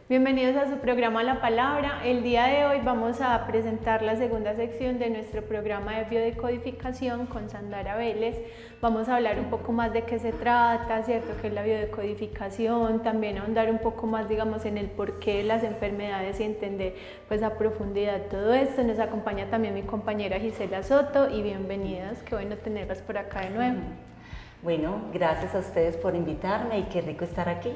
Bienvenidos a su programa La Palabra. El día de hoy vamos a presentar la segunda sección de nuestro programa de biodecodificación con Sandara Vélez. Vamos a hablar un poco más de qué se trata, ¿cierto? ¿Qué es la biodecodificación? También ahondar un poco más, digamos, en el porqué de las enfermedades y entender pues a profundidad todo esto. Nos acompaña también mi compañera Gisela Soto y bienvenidas, qué bueno tenerlas por acá de nuevo. Bueno, gracias a ustedes por invitarme y qué rico estar aquí.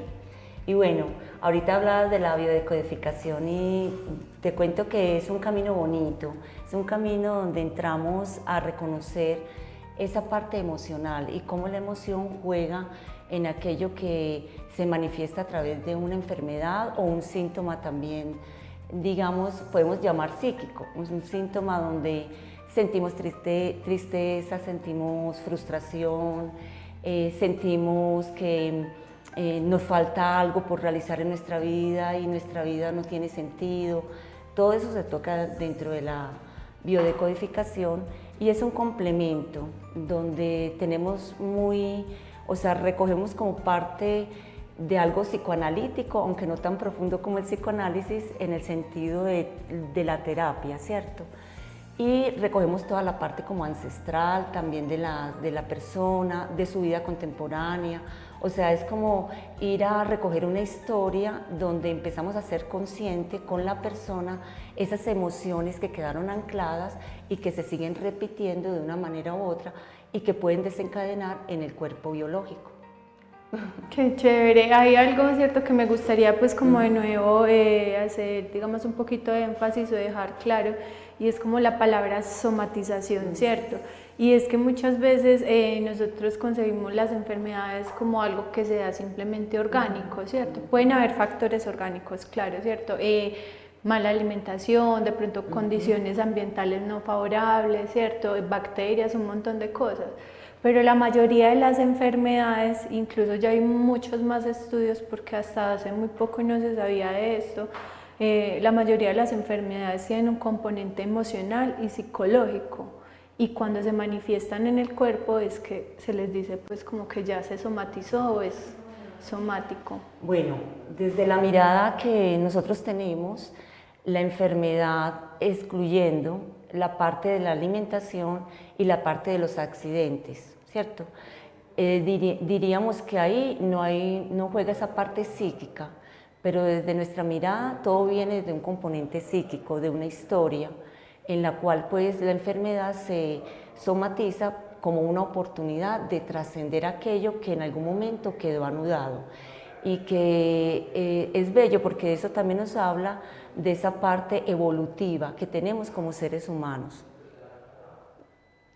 Y bueno, ahorita hablabas de la biodecodificación y te cuento que es un camino bonito, es un camino donde entramos a reconocer esa parte emocional y cómo la emoción juega en aquello que se manifiesta a través de una enfermedad o un síntoma también, digamos, podemos llamar psíquico, un síntoma donde sentimos tristeza, sentimos frustración, sentimos que nos falta algo por realizar en nuestra vida y nuestra vida no tiene sentido. Todo eso se toca dentro de la biodecodificación y es un complemento donde tenemos recogemos como parte de algo psicoanalítico, aunque no tan profundo como el psicoanálisis, en el sentido de la terapia, ¿cierto? Y recogemos toda la parte como ancestral también de la persona, de su vida contemporánea. O sea, es como ir a recoger una historia donde empezamos a ser consciente con la persona esas emociones que quedaron ancladas y que se siguen repitiendo de una manera u otra y que pueden desencadenar en el cuerpo biológico. Qué chévere. Hay algo, cierto, que me gustaría pues como de nuevo hacer, digamos, un poquito de énfasis o dejar claro, y es como la palabra somatización, ¿cierto? Y es que muchas veces nosotros concebimos las enfermedades como algo que se da simplemente orgánico, ¿cierto? Pueden haber factores orgánicos, claro, ¿cierto? Mala alimentación, de pronto condiciones ambientales no favorables, ¿cierto? Bacterias, un montón de cosas. Pero la mayoría de las enfermedades, incluso ya hay muchos más estudios porque hasta hace muy poco no se sabía de esto, la mayoría de las enfermedades tienen un componente emocional y psicológico, y cuando se manifiestan en el cuerpo es que se les dice pues como que ya se somatizó o es somático. Bueno, desde la mirada que nosotros tenemos, la enfermedad excluyendo la parte de la alimentación y la parte de los accidentes, ¿cierto? Diríamos que ahí no juega esa parte psíquica, pero desde nuestra mirada todo viene de un componente psíquico, de una historia en la cual pues la enfermedad se somatiza como una oportunidad de trascender aquello que en algún momento quedó anudado y que es bello porque eso también nos habla de esa parte evolutiva que tenemos como seres humanos.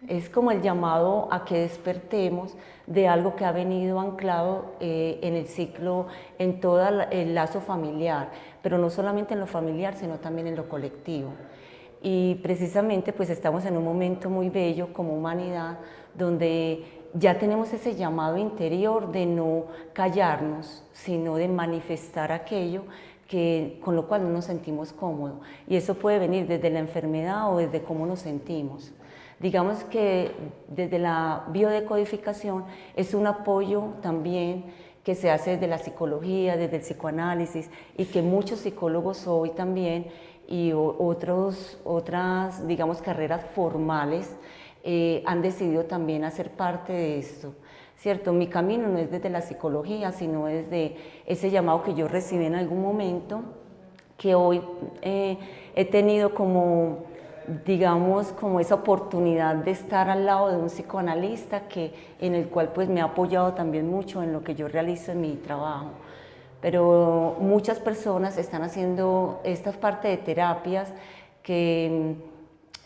Es como el llamado a que despertemos de algo que ha venido anclado en el ciclo, en todo el lazo familiar, pero no solamente en lo familiar, sino también en lo colectivo. Y precisamente pues estamos en un momento muy bello como humanidad, donde ya tenemos ese llamado interior de no callarnos, sino de manifestar aquello con lo cual no nos sentimos cómodos. Y eso puede venir desde la enfermedad o desde cómo nos sentimos. Digamos que desde la biodecodificación es un apoyo también que se hace desde la psicología, desde el psicoanálisis, y que muchos psicólogos hoy también y otras, digamos, carreras formales han decidido también hacer parte de esto, ¿cierto? Mi camino no es desde la psicología, sino desde ese llamado que yo recibí en algún momento, que hoy he tenido como, digamos, como esa oportunidad de estar al lado de un psicoanalista en el cual pues me ha apoyado también mucho en lo que yo realizo en mi trabajo. Pero muchas personas están haciendo esta parte de terapias que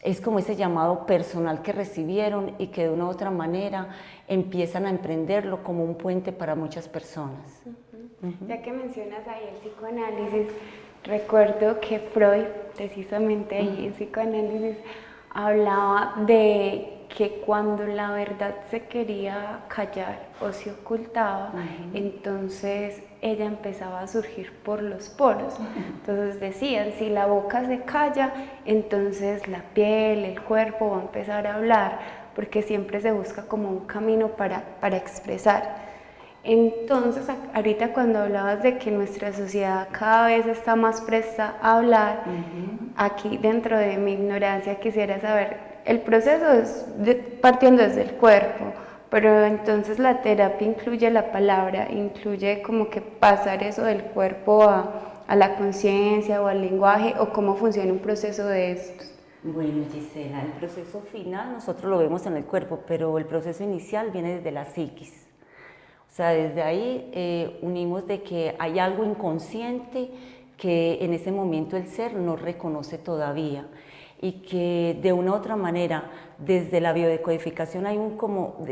es como ese llamado personal que recibieron y que de una u otra manera empiezan a emprenderlo como un puente para muchas personas. Ya que mencionas ahí el psicoanálisis, recuerdo que Freud, precisamente ahí en psicoanálisis, hablaba de que cuando la verdad se quería callar o se ocultaba, entonces ella empezaba a surgir por los poros. Entonces decían, si la boca se calla, entonces la piel, el cuerpo va a empezar a hablar, porque siempre se busca como un camino para expresar. Entonces, ahorita cuando hablabas de que nuestra sociedad cada vez está más presta a hablar, aquí dentro de mi ignorancia quisiera saber, el proceso es partiendo desde el cuerpo, pero entonces la terapia incluye la palabra, incluye como que pasar eso del cuerpo a la conciencia o al lenguaje, o cómo funciona un proceso de estos. Bueno, Gisela, el proceso final nosotros lo vemos en el cuerpo, pero el proceso inicial viene desde la psiquis. O sea, desde ahí unimos de que hay algo inconsciente que en ese momento el ser no reconoce todavía y que de una u otra manera, desde la biodecodificación hay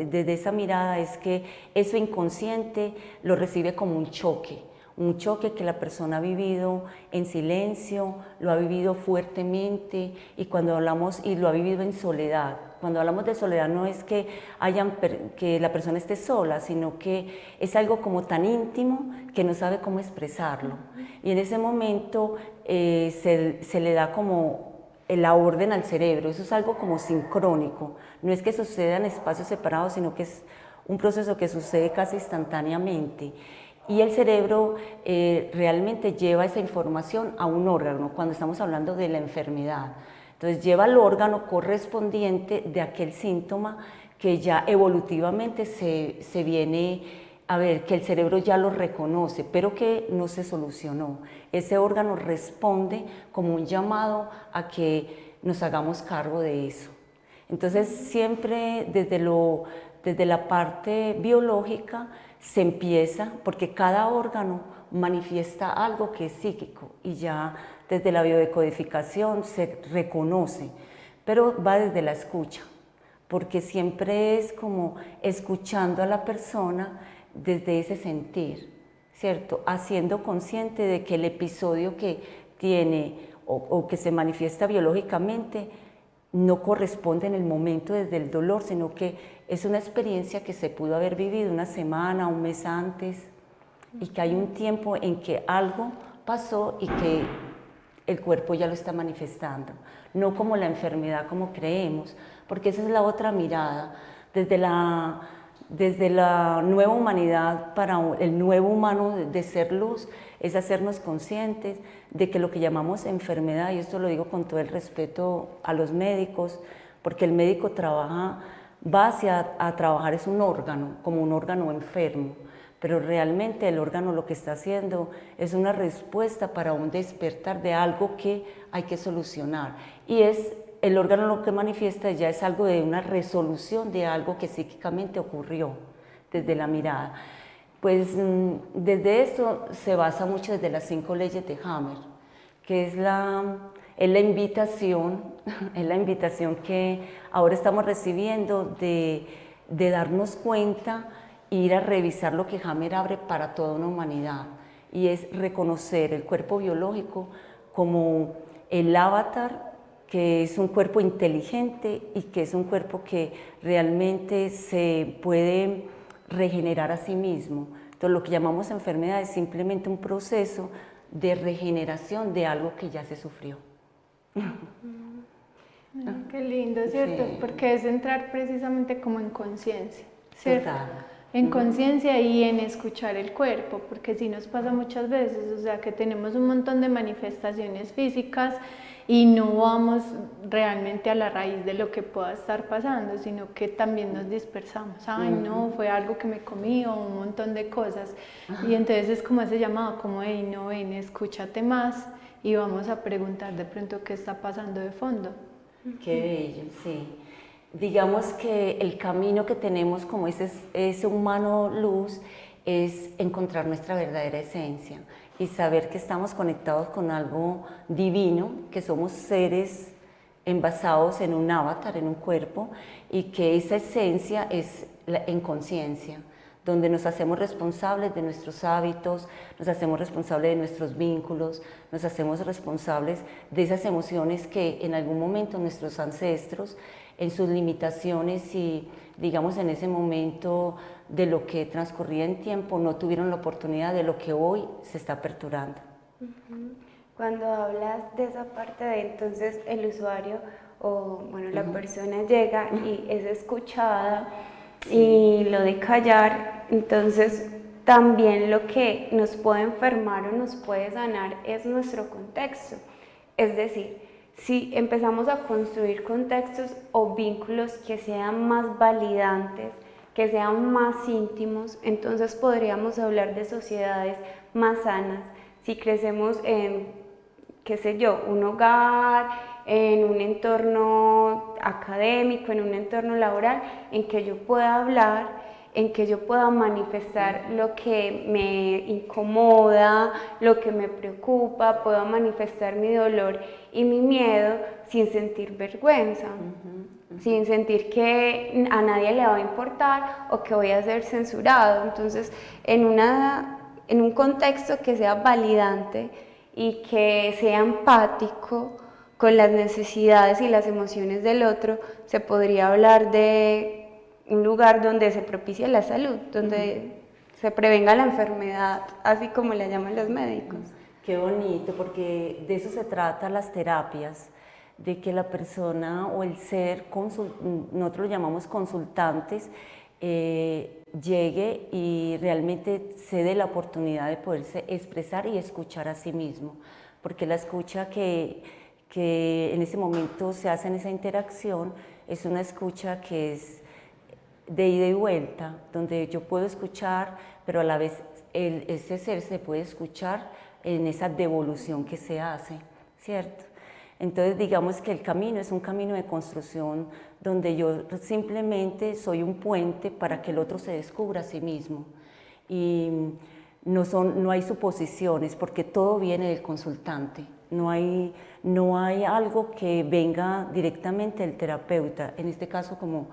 desde esa mirada es que eso inconsciente lo recibe como un choque que la persona ha vivido en silencio, lo ha vivido fuertemente y cuando hablamos, y lo ha vivido en soledad. Cuando hablamos de soledad no es que la persona esté sola, sino que es algo como tan íntimo que no sabe cómo expresarlo. Y en ese momento se le da como la orden al cerebro, eso es algo como sincrónico, no es que suceda en espacios separados, sino que es un proceso que sucede casi instantáneamente. Y el cerebro realmente lleva esa información a un órgano, cuando estamos hablando de la enfermedad. Entonces lleva al órgano correspondiente de aquel síntoma que ya evolutivamente se viene a ver, que el cerebro ya lo reconoce, pero que no se solucionó. Ese órgano responde como un llamado a que nos hagamos cargo de eso. Entonces siempre desde la parte biológica se empieza, porque cada órgano manifiesta algo que es psíquico y ya desde la biodecodificación se reconoce, pero va desde la escucha, porque siempre es como escuchando a la persona desde ese sentir, ¿cierto? Haciendo consciente de que el episodio que tiene o que se manifiesta biológicamente no corresponde en el momento desde el dolor, sino que es una experiencia que se pudo haber vivido una semana, un mes antes, y que hay un tiempo en que algo pasó y que el cuerpo ya lo está manifestando, no como la enfermedad como creemos, porque esa es la otra mirada, desde la nueva humanidad para el nuevo humano de ser luz, es hacernos conscientes de que lo que llamamos enfermedad, y esto lo digo con todo el respeto a los médicos, porque el médico va a trabajar es un órgano, como un órgano enfermo, pero realmente el órgano lo que está haciendo es una respuesta para un despertar de algo que hay que solucionar, y el órgano lo que manifiesta ya es algo de una resolución de algo que psíquicamente ocurrió desde la mirada. Pues desde esto se basa mucho desde las 5 leyes de Hammer, que es la invitación, es la invitación que ahora estamos recibiendo de darnos cuenta e ir a revisar lo que Hammer abre para toda una humanidad, y es reconocer el cuerpo biológico como el avatar, que es un cuerpo inteligente y que es un cuerpo que realmente se puede regenerar a sí mismo. Entonces lo que llamamos enfermedad es simplemente un proceso de regeneración de algo que ya se sufrió. Qué lindo, ¿cierto? Sí. Porque es entrar precisamente como en conciencia, ¿cierto? Total. En conciencia y en escuchar el cuerpo, porque sí nos pasa muchas veces, o sea, que tenemos un montón de manifestaciones físicas y no vamos realmente a la raíz de lo que pueda estar pasando, sino que también nos dispersamos. Ay, no, fue algo que me comí o un montón de cosas. Y entonces es como ese llamado, como, hey, no, ven, escúchate más y vamos a preguntar de pronto qué está pasando de fondo. Qué bello, sí. Digamos que el camino que tenemos como ese humano luz es encontrar nuestra verdadera esencia y saber que estamos conectados con algo divino, que somos seres envasados en un avatar, en un cuerpo, y que esa esencia es en conciencia, donde nos hacemos responsables de nuestros hábitos, nos hacemos responsables de nuestros vínculos, nos hacemos responsables de esas emociones que en algún momento nuestros ancestros, en sus limitaciones y digamos en ese momento de lo que transcurría en tiempo, no tuvieron la oportunidad de lo que hoy se está aperturando. Cuando hablas de esa parte de entonces el usuario o bueno, la persona llega y es escuchada y lo de callar, entonces también lo que nos puede enfermar o nos puede sanar es nuestro contexto. Es decir, si empezamos a construir contextos o vínculos que sean más validantes, que sean más íntimos, entonces podríamos hablar de sociedades más sanas. Si crecemos en, qué sé yo, un hogar, en un entorno académico, en un entorno laboral, en que yo pueda hablar, en que yo pueda manifestar lo que me incomoda, lo que me preocupa, puedo manifestar mi dolor y mi miedo sin sentir vergüenza, sin sentir que a nadie le va a importar o que voy a ser censurado. Entonces, en un contexto que sea validante y que sea empático con las necesidades y las emociones del otro, se podría hablar de un lugar donde se propicie la salud, donde se prevenga la enfermedad, así como la llaman los médicos. Qué bonito, porque de eso se trata las terapias, de que la persona o el ser, nosotros lo llamamos consultantes, llegue y realmente se dé la oportunidad de poderse expresar y escuchar a sí mismo, porque la escucha que en ese momento se hace en esa interacción es una escucha que es de ida y vuelta, donde yo puedo escuchar, pero a la vez ese ser se puede escuchar en esa devolución que se hace, ¿cierto? Entonces digamos que el camino es un camino de construcción donde yo simplemente soy un puente para que el otro se descubra a sí mismo. Y no hay suposiciones porque todo viene del consultante, no hay algo que venga directamente del terapeuta, en este caso como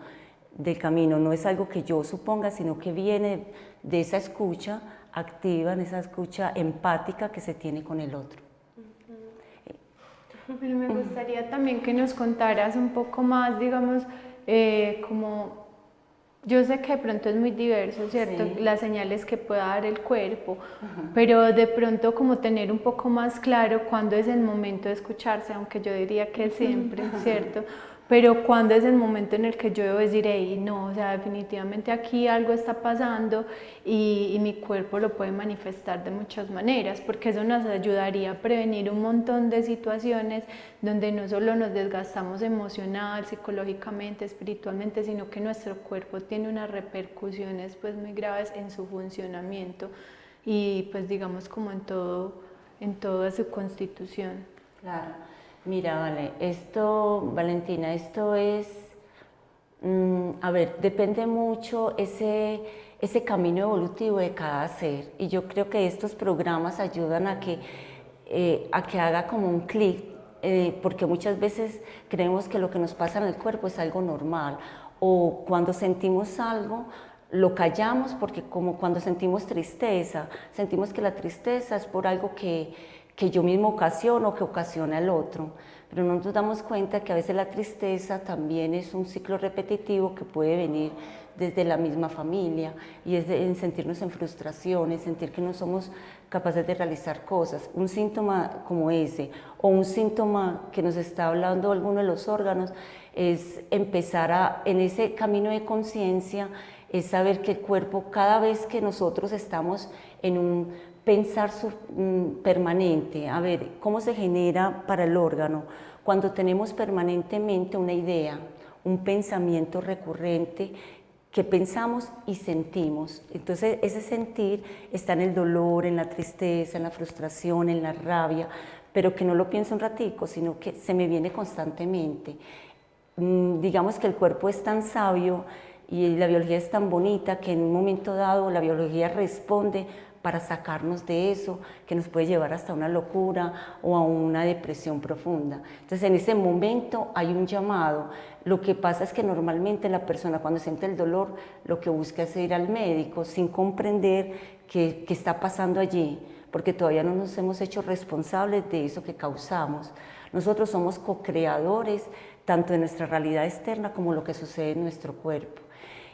del camino, no es algo que yo suponga, sino que viene de esa escucha activa, en esa escucha empática que se tiene con el otro. Pero me gustaría también que nos contaras un poco más, digamos, como yo sé que de pronto es muy diverso, ¿cierto? Sí. Las señales que pueda dar el cuerpo, pero de pronto como tener un poco más claro cuándo es el momento de escucharse, aunque yo diría que siempre, ¿cierto? Pero cuándo es el momento en el que yo debo decir, hey, no, o sea, definitivamente aquí algo está pasando y mi cuerpo lo puede manifestar de muchas maneras, porque eso nos ayudaría a prevenir un montón de situaciones donde no solo nos desgastamos emocional, psicológicamente, espiritualmente, sino que nuestro cuerpo tiene unas repercusiones pues muy graves en su funcionamiento y pues digamos como en toda su constitución. Claro. Mira, Valentina, esto es, a ver, depende mucho ese camino evolutivo de cada ser, y yo creo que estos programas ayudan a que haga como un clic, porque muchas veces creemos que lo que nos pasa en el cuerpo es algo normal, o cuando sentimos algo, lo callamos porque como cuando sentimos tristeza, sentimos que la tristeza es por algo que yo mismo ocasiono, que ocasiona el otro, pero no nos damos cuenta que a veces la tristeza también es un ciclo repetitivo que puede venir desde la misma familia, y es en sentirnos en frustración, en sentir que no somos capaces de realizar cosas. Un síntoma como ese, o un síntoma que nos está hablando alguno de los órganos, es empezar en ese camino de conciencia, es saber que el cuerpo, cada vez que nosotros estamos en un pensar permanente, a ver, ¿cómo se genera para el órgano? Cuando tenemos permanentemente una idea, un pensamiento recurrente que pensamos y sentimos. Entonces ese sentir está en el dolor, en la tristeza, en la frustración, en la rabia, pero que no lo pienso un ratico, sino que se me viene constantemente. Digamos que el cuerpo es tan sabio y la biología es tan bonita que en un momento dado la biología responde para sacarnos de eso, que nos puede llevar hasta una locura o a una depresión profunda. Entonces en ese momento hay un llamado. Lo que pasa es que normalmente la persona cuando siente el dolor lo que busca es ir al médico sin comprender qué está pasando allí, porque todavía no nos hemos hecho responsables de eso que causamos. Nosotros somos co-creadores tanto de nuestra realidad externa como lo que sucede en nuestro cuerpo.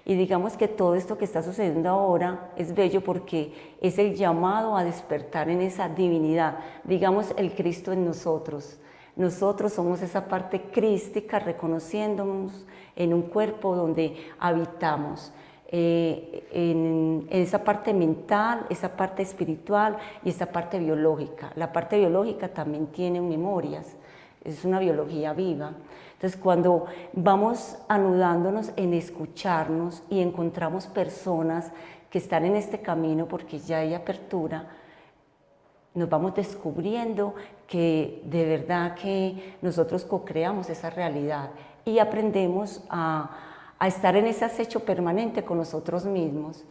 Y digamos que todo esto que está sucediendo ahora es bello porque es el llamado a despertar en esa divinidad, digamos el Cristo en nosotros. Nosotros somos esa parte crística reconociéndonos en un cuerpo donde habitamos. en esa parte mental, esa parte espiritual y esa parte biológica. La parte biológica también tiene memorias, es una biología viva. Entonces, cuando vamos anudándonos en escucharnos y encontramos personas que están en este camino porque ya hay apertura, nos vamos descubriendo que de verdad que nosotros co-creamos esa realidad y aprendemos a estar en ese acecho permanente con nosotros mismos.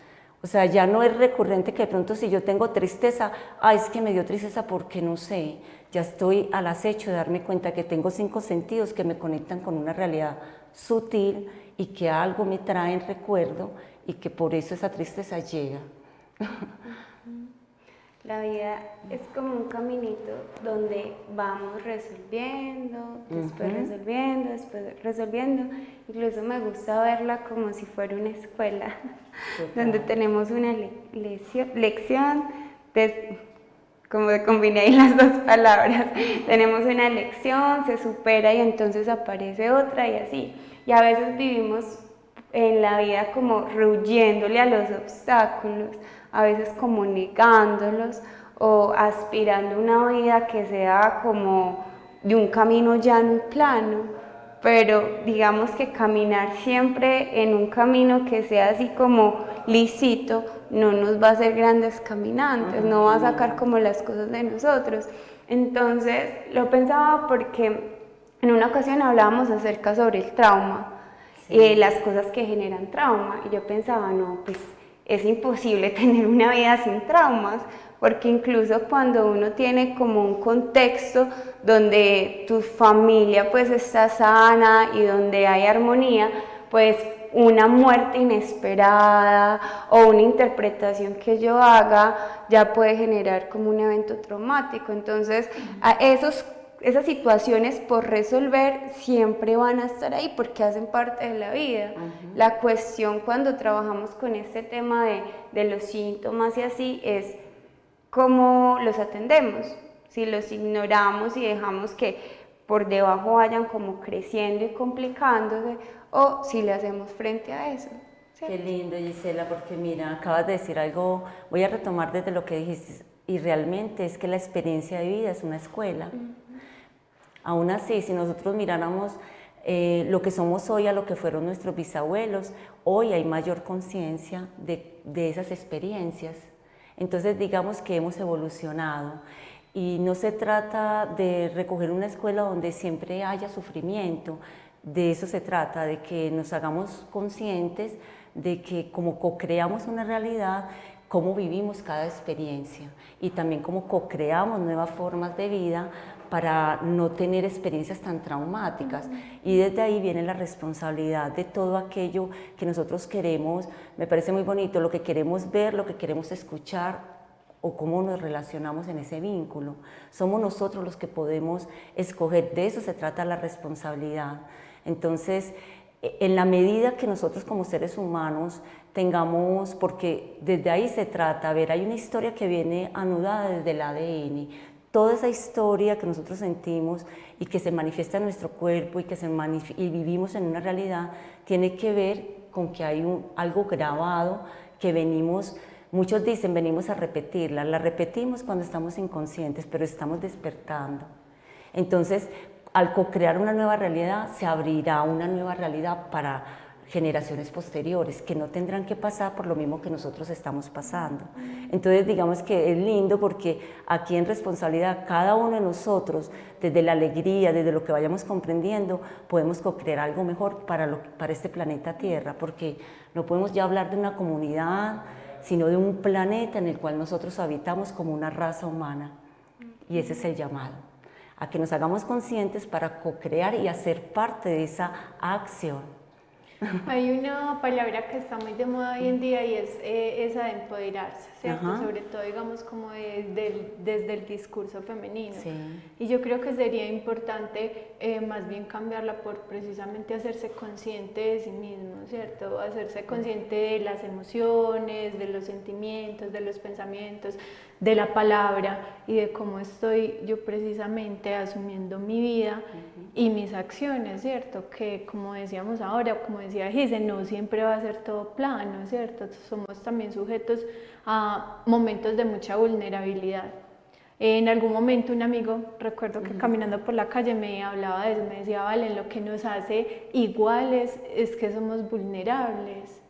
O sea, ya no es recurrente que de pronto si yo tengo tristeza, es que me dio tristeza porque no sé, ya estoy al acecho de darme cuenta que tengo 5 sentidos que me conectan con una realidad sutil y que algo me trae en recuerdo y que por eso esa tristeza llega. La vida es como un caminito donde vamos resolviendo, después resolviendo, después resolviendo. Incluso me gusta verla como si fuera una escuela, donde tenemos una lección, como combiné ahí las dos palabras, tenemos una lección, se supera y entonces aparece otra y así. Y a veces vivimos en la vida como rehuyéndole a los obstáculos, a veces como negándolos o aspirando a una vida que sea como de un camino llano y plano, pero digamos que caminar siempre en un camino que sea así como lisito no nos va a hacer grandes caminantes, no va a sacar como las cosas de nosotros. Entonces lo pensaba porque en una ocasión hablábamos acerca sobre el trauma, las cosas que generan trauma, y yo pensaba, no, pues es imposible tener una vida sin traumas, porque incluso cuando uno tiene como un contexto donde tu familia pues está sana y donde hay armonía, pues una muerte inesperada o una interpretación que yo haga ya puede generar como un evento traumático. Entonces, esas situaciones por resolver siempre van a estar ahí porque hacen parte de la vida. La cuestión cuando trabajamos con este tema de los síntomas y así es cómo los atendemos, si los ignoramos y dejamos que por debajo vayan como creciendo y complicándose, o si le hacemos frente a eso. ¿Cierto? Qué lindo, Gisela, porque mira, acabas de decir algo, voy a retomar desde lo que dijiste, y realmente es que la experiencia de vida es una escuela. Aún así, si nosotros miráramos lo que somos hoy a lo que fueron nuestros bisabuelos, hoy hay mayor conciencia de esas experiencias. Entonces digamos que hemos evolucionado y no se trata de recoger una escuela donde siempre haya sufrimiento, de eso se trata, de que nos hagamos conscientes de que como co-creamos una realidad, cómo vivimos cada experiencia y también cómo co-creamos nuevas formas de vida para no tener experiencias tan traumáticas. Y desde ahí viene la responsabilidad de todo aquello que nosotros queremos. Me parece muy bonito lo que queremos ver, lo que queremos escuchar o cómo nos relacionamos en ese vínculo. Somos nosotros los que podemos escoger, de eso se trata la responsabilidad. Entonces, en la medida que nosotros como seres humanos tengamos, porque desde ahí se trata, a ver, hay una historia que viene anudada desde el ADN, toda esa historia que nosotros sentimos y que se manifiesta en nuestro cuerpo y vivimos en una realidad, tiene que ver con que hay algo grabado que venimos, muchos dicen venimos a repetirla, la repetimos cuando estamos inconscientes, pero estamos despertando. Entonces, al co-crear una nueva realidad, se abrirá una nueva realidad para generaciones posteriores que no tendrán que pasar por lo mismo que nosotros estamos pasando. Entonces digamos que es lindo porque aquí en responsabilidad cada uno de nosotros, desde la alegría, desde lo que vayamos comprendiendo, podemos co-crear algo mejor para este planeta Tierra, porque no podemos ya hablar de una comunidad, sino de un planeta en el cual nosotros habitamos como una raza humana, y ese es el llamado, a que nos hagamos conscientes para co-crear y hacer parte de esa acción. Hay una palabra que está muy de moda hoy en día y es esa de empoderarse, ¿cierto? Sobre todo, digamos, como desde el discurso femenino. Sí. Y yo creo que sería importante más bien cambiarla por precisamente hacerse consciente de sí mismo, ¿cierto? Hacerse consciente de las emociones, de los sentimientos, de los pensamientos, de la palabra y de cómo estoy yo precisamente asumiendo mi vida y mis acciones, ¿cierto? Que como decíamos ahora, como decía Gise, no siempre va a ser todo plano, ¿cierto? Somos también sujetos a momentos de mucha vulnerabilidad. En algún momento un amigo, recuerdo que caminando por la calle me hablaba de eso, me decía, Vale, lo que nos hace iguales es que somos vulnerables.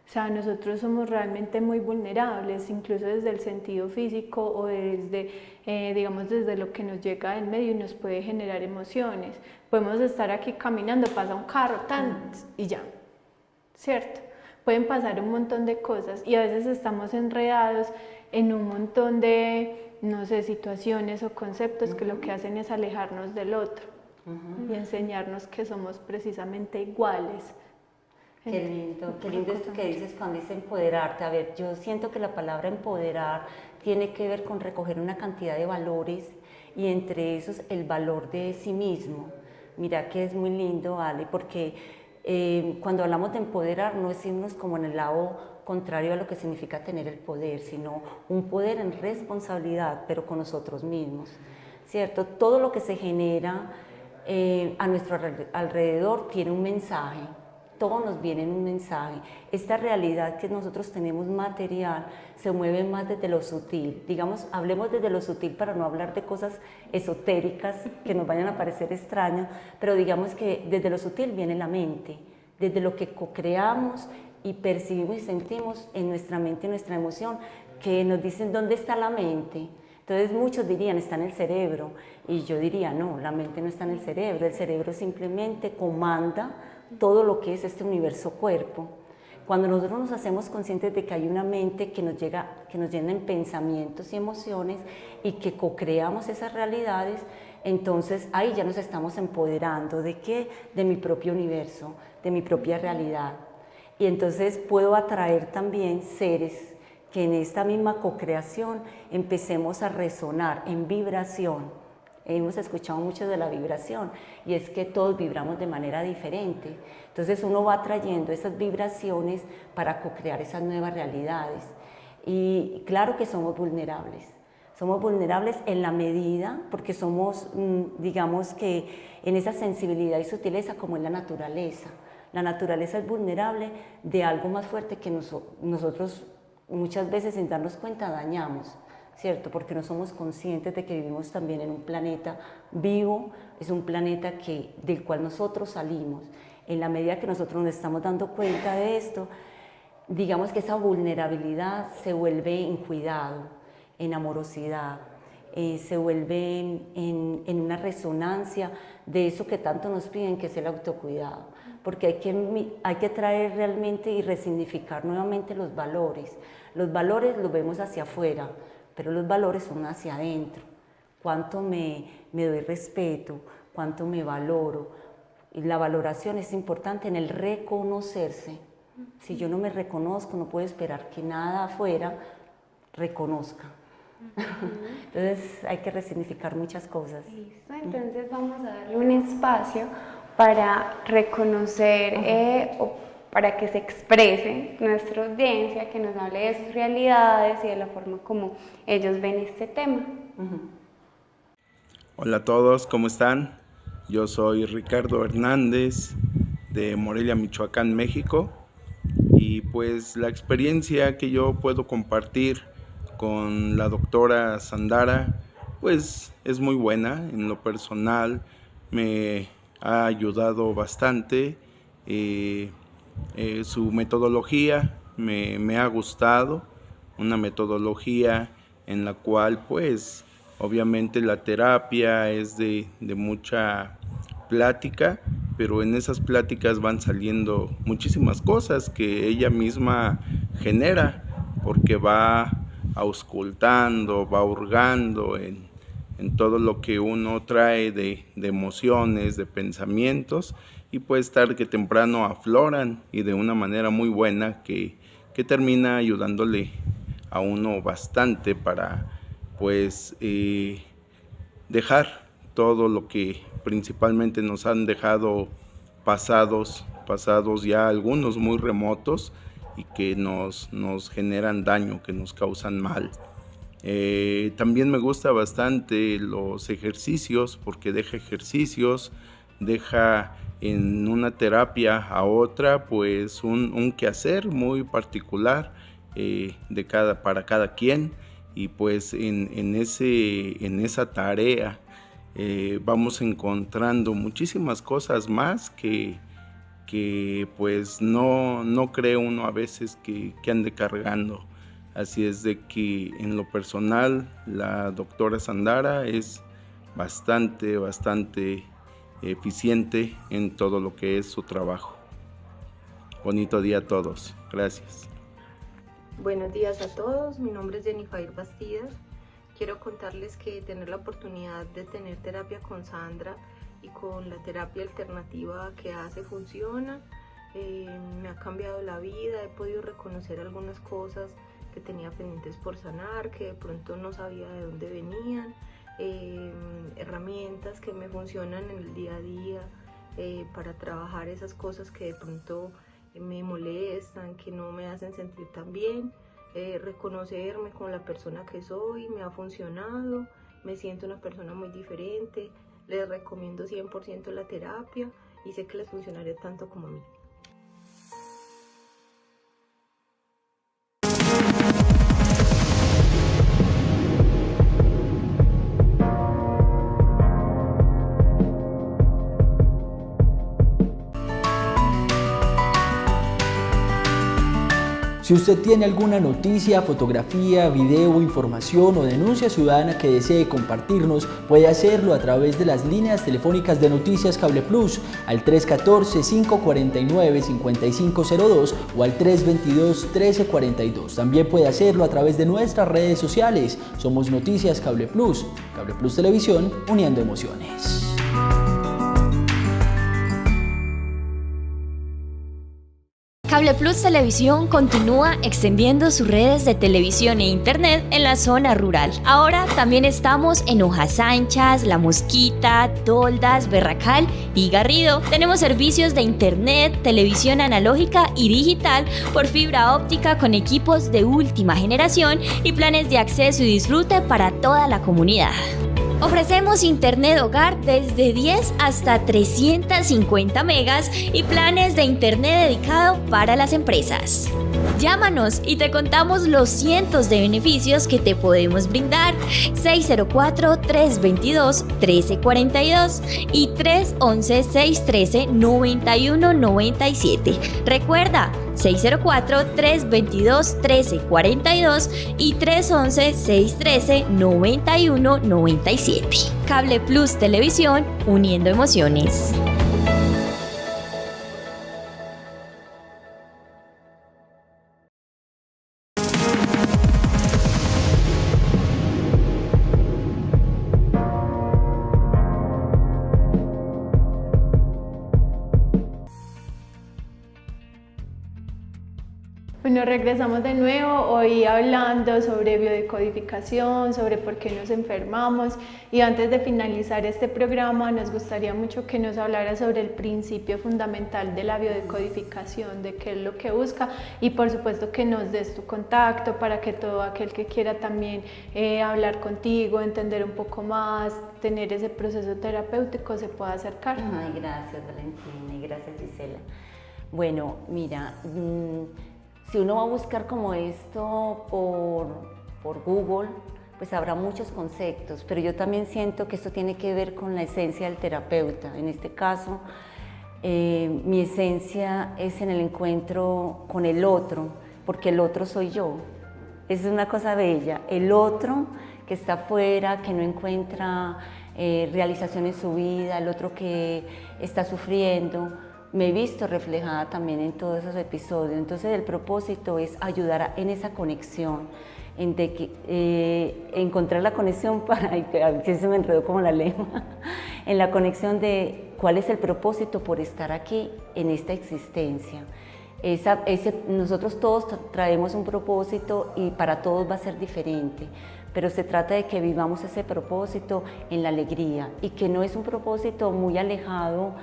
O sea, nosotros somos realmente muy vulnerables, incluso desde el sentido físico o desde, digamos, desde lo que nos llega del medio y nos puede generar emociones. Podemos estar aquí caminando, pasa un carro, tan, y ya, ¿cierto? Pueden pasar un montón de cosas y a veces estamos enredados en un montón de, no sé, situaciones o conceptos que lo que hacen es alejarnos del otro y enseñarnos que somos precisamente iguales. Qué lindo esto que dices cuando dice empoderarte. A ver, yo siento que la palabra empoderar tiene que ver con recoger una cantidad de valores y entre esos el valor de sí mismo. Mira que es muy lindo, Ale, porque cuando hablamos de empoderar no es irnos como en el lado contrario a lo que significa tener el poder, sino un poder en responsabilidad, pero con nosotros mismos, ¿cierto? Todo lo que se genera a nuestro alrededor tiene un mensaje. Todo nos viene en un mensaje. Esta realidad que nosotros tenemos material se mueve más desde lo sutil. Digamos, hablemos desde lo sutil para no hablar de cosas esotéricas que nos vayan a parecer extrañas, pero digamos que desde lo sutil viene la mente, desde lo que co-creamos y percibimos y sentimos en nuestra mente y nuestra emoción, que nos dicen dónde está la mente. Entonces muchos dirían, está en el cerebro, y yo diría, no, la mente no está en el cerebro simplemente comanda todo lo que es este universo cuerpo. Cuando nosotros nos hacemos conscientes de que hay una mente que nos llena en pensamientos y emociones y que co-creamos esas realidades, entonces ahí ya nos estamos empoderando. ¿De qué? De mi propio universo, de mi propia realidad. Y entonces puedo atraer también seres que en esta misma co-creación empecemos a resonar en vibración. Hemos escuchado mucho de la vibración y es que todos vibramos de manera diferente. Entonces uno va trayendo esas vibraciones para co-crear esas nuevas realidades. Y claro que somos vulnerables. Somos vulnerables en la medida, porque somos, digamos que en esa sensibilidad y sutileza como es la naturaleza. La naturaleza es vulnerable de algo más fuerte que nosotros muchas veces sin darnos cuenta dañamos. ¿Cierto? Porque no somos conscientes de que vivimos también en un planeta vivo, es un planeta del cual nosotros salimos. En la medida que nosotros nos estamos dando cuenta de esto, digamos que esa vulnerabilidad se vuelve en cuidado, en amorosidad, se vuelve en una resonancia de eso que tanto nos piden, que es el autocuidado. Porque hay que traer realmente y resignificar nuevamente los valores. Los valores los vemos hacia afuera, pero los valores son hacia adentro. Cuánto me doy respeto, cuánto me valoro. Y la valoración es importante en el reconocerse. Si yo no me reconozco, no puedo esperar que nada afuera reconozca. Entonces hay que resignificar muchas cosas. Listo, entonces vamos a darle un espacio para reconocer o para que se exprese nuestra audiencia, que nos hable de sus realidades y de la forma como ellos ven este tema. Hola a todos, ¿cómo están? Yo soy Ricardo Hernández de Morelia, Michoacán, México, y pues la experiencia que yo puedo compartir con la doctora Sandara pues es muy buena. En lo personal me ha ayudado bastante. Su metodología me ha gustado, una metodología en la cual pues obviamente la terapia es de mucha plática, pero en esas pláticas van saliendo muchísimas cosas que ella misma genera, porque va auscultando, va hurgando en todo lo que uno trae de emociones, de pensamientos, y pues tarde que temprano afloran y de una manera muy buena que termina ayudándole a uno bastante para pues dejar todo lo que principalmente nos han dejado pasados ya algunos muy remotos y que nos generan daño, que nos causan mal. También me gusta bastante los ejercicios porque deja ejercicios, deja en una terapia a otra, pues un quehacer muy particular para cada quien, y pues en esa tarea vamos encontrando muchísimas cosas más que pues no cree uno a veces que ande cargando. Así es de que en lo personal la doctora Sandara es bastante eficiente en todo lo que es su trabajo. Bonito día a todos. Gracias. Buenos días a todos, mi nombre es Jennifer Bastidas. Quiero contarles que tener la oportunidad de tener terapia con Sandra y con la terapia alternativa que hace funciona, me ha cambiado la vida, he podido reconocer algunas cosas que tenía pendientes por sanar, que de pronto no sabía de dónde venían, herramientas que me funcionan en el día a día para trabajar esas cosas que de pronto me molestan, que no me hacen sentir tan bien. Reconocerme con la persona que soy me ha funcionado, me siento una persona muy diferente, les recomiendo 100% la terapia y sé que les funcionaría tanto como a mí. Si usted tiene alguna noticia, fotografía, video, información o denuncia ciudadana que desee compartirnos, puede hacerlo a través de las líneas telefónicas de Noticias Cable Plus al 314-549-5502 o al 322-1342. También puede hacerlo a través de nuestras redes sociales. Somos Noticias Cable Plus Televisión, uniendo emociones. Cable Plus Televisión continúa extendiendo sus redes de televisión e internet en la zona rural. Ahora también estamos en Hojas Anchas, La Mosquita, Toldas, Berracal y Garrido. Tenemos servicios de internet, televisión analógica y digital por fibra óptica con equipos de última generación y planes de acceso y disfrute para toda la comunidad. Ofrecemos internet hogar desde 10 hasta 350 megas y planes de internet dedicado para las empresas. Llámanos y te contamos los cientos de beneficios que te podemos brindar. 604-322-1342 y 311-613-9197. Recuerda, 604-322-1342 y 311-613-9197. Cable Plus Televisión, uniendo emociones. Bueno, regresamos de nuevo, hoy hablando sobre biodecodificación, sobre por qué nos enfermamos, y antes de finalizar este programa nos gustaría mucho que nos hablara sobre el principio fundamental de la biodecodificación, de qué es lo que busca, y por supuesto que nos des tu contacto para que todo aquel que quiera también hablar contigo, entender un poco más, tener ese proceso terapéutico se pueda acercar. Ay, gracias Valentina y gracias Gisela. Bueno, mira, si uno va a buscar como esto por Google, pues habrá muchos conceptos, pero yo también siento que esto tiene que ver con la esencia del terapeuta. En este caso, mi esencia es en el encuentro con el otro, porque el otro soy yo. Es una cosa bella. El otro que está afuera, que no encuentra realización en su vida, el otro que está sufriendo. Me he visto reflejada también en todos esos episodios. Entonces el propósito es ayudar en esa conexión, encontrar la conexión para, que se me enredó como la lengua, en la conexión de cuál es el propósito por estar aquí en esta existencia. Nosotros todos traemos un propósito y para todos va a ser diferente, pero se trata de que vivamos ese propósito en la alegría y que no es un propósito muy alejado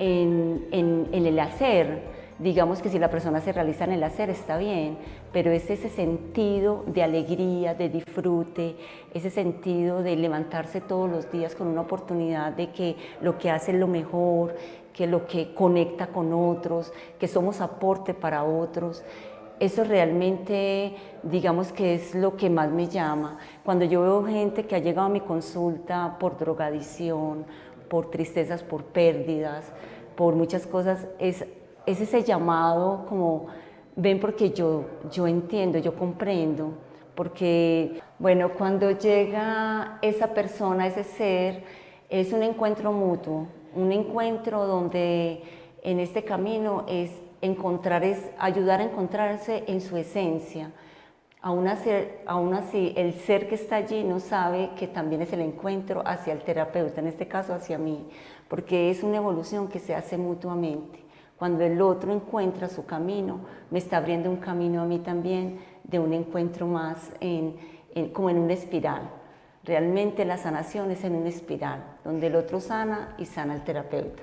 en el hacer. Digamos que si la persona se realiza en el hacer está bien, pero es ese sentido de alegría, de disfrute, ese sentido de levantarse todos los días con una oportunidad de que lo que hace es lo mejor, que lo que conecta con otros, que somos aporte para otros. Eso realmente, digamos que es lo que más me llama. Cuando yo veo gente que ha llegado a mi consulta por drogadicción, por tristezas, por pérdidas, por muchas cosas, es ese llamado como, ven porque yo entiendo, yo comprendo, porque, bueno, cuando llega esa persona, ese ser, es un encuentro mutuo, un encuentro donde en este camino es ayudar a encontrarse en su esencia. Aún así, el ser que está allí no sabe que también es el encuentro hacia el terapeuta, en este caso hacia mí, porque es una evolución que se hace mutuamente. Cuando el otro encuentra su camino, me está abriendo un camino a mí también de un encuentro más como en una espiral. Realmente la sanación es en una espiral, donde el otro sana y sana el terapeuta.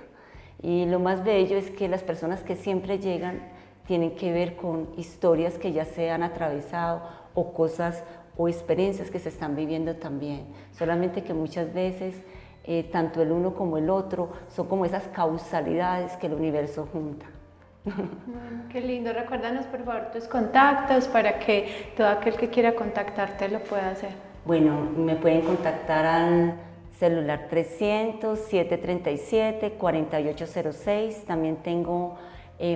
Y lo más bello es que las personas que siempre llegan tienen que ver con historias que ya se han atravesado o cosas o experiencias que se están viviendo también. Solamente que muchas veces tanto el uno como el otro son como esas causalidades que el universo junta. Bueno, qué lindo. Recuérdanos por favor tus contactos para que todo aquel que quiera contactarte lo pueda hacer. Bueno, me pueden contactar al celular 300-737-4806. También tengo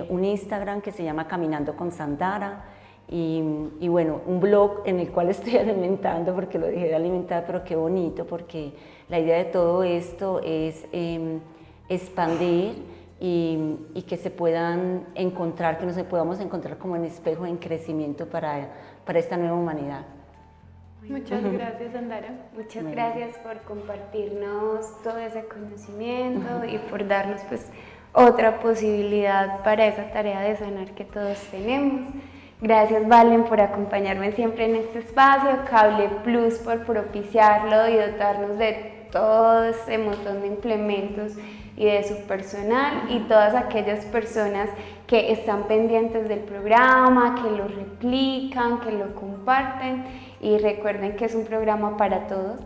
un Instagram que se llama Caminando con Sandara y bueno, un blog en el cual estoy alimentando, porque lo dejé de alimentar, pero qué bonito, porque la idea de todo esto es expandir y que se puedan encontrar, que nos podamos encontrar como en espejo en crecimiento para esta nueva humanidad. Muchas gracias, Sandara. Muchas gracias por compartirnos todo ese conocimiento y por darnos pues otra posibilidad para esa tarea de sanar que todos tenemos. Gracias, Valen, por acompañarme siempre en este espacio, Cable Plus por propiciarlo y dotarnos de todo este montón de implementos y de su personal, y todas aquellas personas que están pendientes del programa, que lo replican, que lo comparten, y recuerden que es un programa para todos.